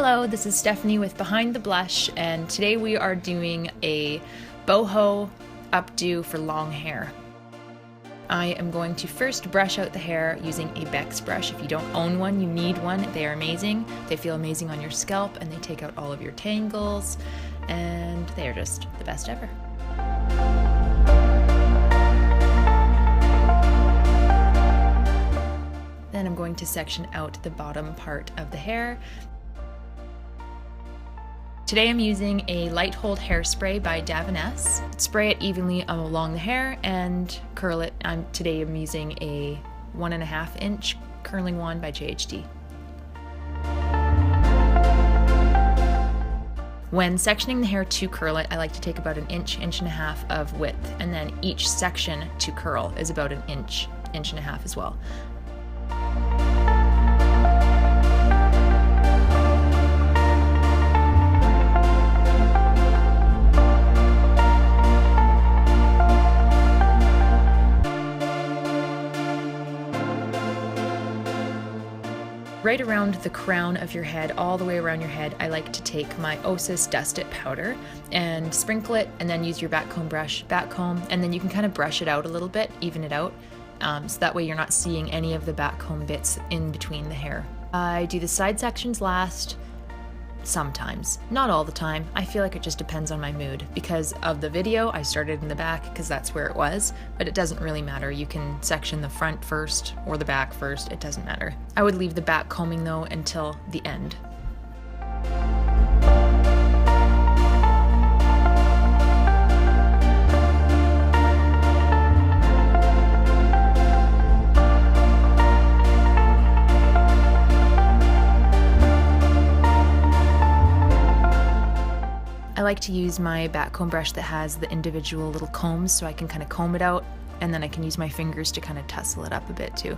Hello, this is Stephanie with Behind the Blush, and today we are doing a boho updo for long hair. I am going to first brush out the hair using a Beck's brush. If you don't own one, you need one. They are amazing. They feel amazing on your scalp, and they take out all of your tangles, and they are just the best ever. Then I'm going to section out the bottom part of the hair. Today I'm using a light hold hairspray by Davines. Spray it evenly along the hair and curl it. Today I'm using a 1.5 inch curling wand by JHD. When sectioning the hair to curl it, I like to take about an inch, 1.5 inches of width, and then each section to curl is about an inch, 1.5 inches as well. Right around the crown of your head, all the way around your head, I like to take my Osis Dust It powder and sprinkle it, and then use your back comb brush, and then you can kind of brush it out a little bit, even it out, so that way you're not seeing any of the back comb bits in between the hair. I do the side sections last, sometimes, not all the time. I feel like it just depends on my mood. Because of the video, I started in the back because that's where it was, but it doesn't really matter. You can section the front first or the back first, it doesn't matter. I would leave the back combing though until the end. I like to use my back comb brush that has the individual little combs, so I can kind of comb it out, and then I can use my fingers to kind of tussle it up a bit too.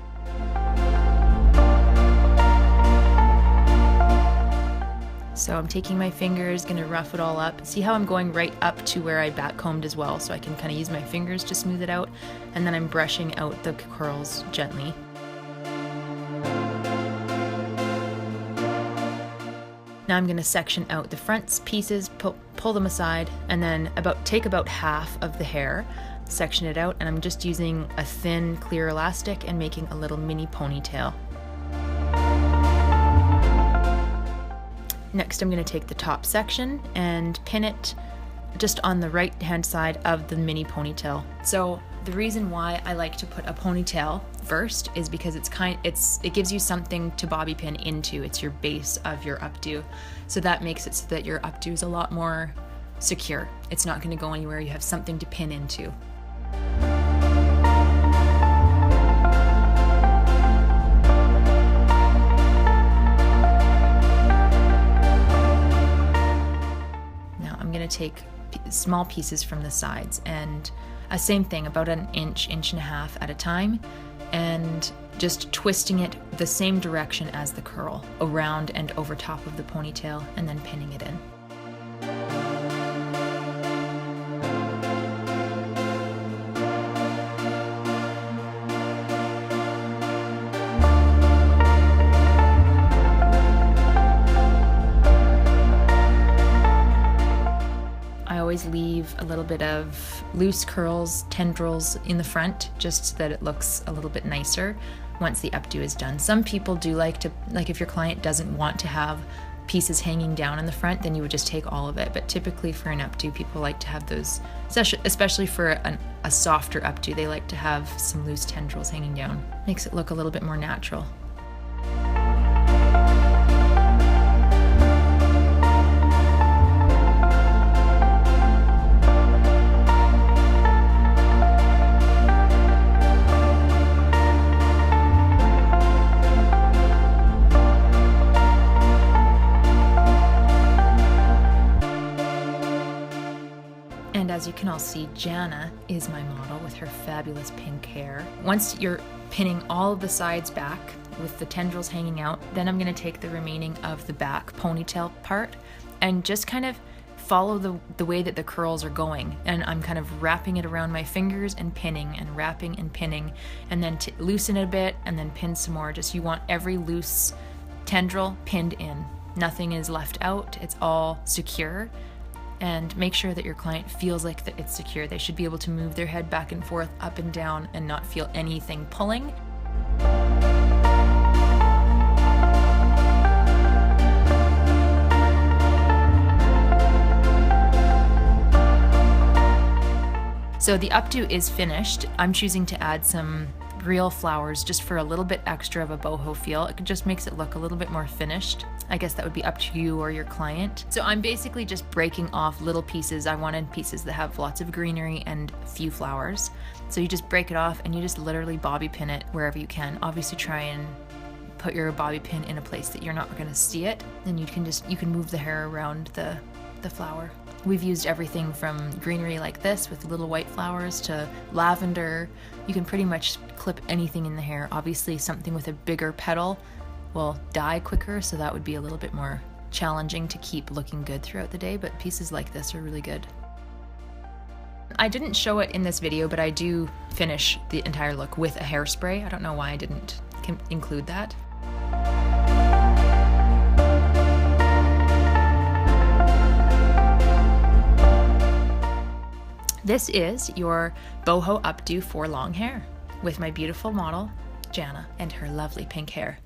So I'm taking my fingers, gonna rough it all up. See how I'm going right up to where I back combed as well, so I can kind of use my fingers to smooth it out, and then I'm brushing out the curls gently. Now I'm going to section out the front pieces, pull them aside, and then take about half of the hair, section it out, and I'm just using a thin clear elastic and making a little mini ponytail. Next I'm going to take the top section and pin it just on the right hand side of the mini ponytail. So the reason why I like to put a ponytail first is because it gives you something to bobby pin into. It's your base of your updo. So that makes it so that your updo is a lot more secure. It's not going to go anywhere. You have something to pin into. Now I'm going to take small pieces from the sides and same thing, about an inch, 1.5 inches at a time, and just twisting it the same direction as the curl, around and over top of the ponytail, and then pinning it in. Always leave a little bit of loose curls, tendrils in the front, just so that it looks a little bit nicer once the updo is done. Some people do like if your client doesn't want to have pieces hanging down in the front, then you would just take all of it. But typically for an updo, people like to have those, especially for a softer updo, they like to have some loose tendrils hanging down. Makes it look a little bit more natural. And as you can all see, Jana is my model with her fabulous pink hair. Once you're pinning all of the sides back with the tendrils hanging out, then I'm going to take the remaining of the back ponytail part and just kind of follow the way that the curls are going, and I'm kind of wrapping it around my fingers and pinning and wrapping and pinning, and then loosen it a bit and then pin some more. Just you want every loose tendril pinned in. nothing is left out, it's all secure. And make sure that your client feels like that it's secure. They should be able to move their head back and forth, up and down, and not feel anything pulling. So the updo is finished. I'm choosing to add some real flowers just for a little bit extra of a boho feel. It just makes it look a little bit more finished. I guess that would be up to you or your client. So I'm basically just breaking off little pieces. I wanted pieces that have lots of greenery and few flowers. So you just break it off and you just literally bobby pin it wherever you can. Obviously try and put your bobby pin in a place that you're not gonna see it. Then you can move the hair around the flower. We've used everything from greenery like this with little white flowers to lavender. You can pretty much clip anything in the hair. Obviously something with a bigger petal will die quicker, so that would be a little bit more challenging to keep looking good throughout the day, but pieces like this are really good. I didn't show it in this video, but I do finish the entire look with a hairspray. I don't know why I didn't include that. This is your boho updo for long hair with my beautiful model, Jana, and her lovely pink hair.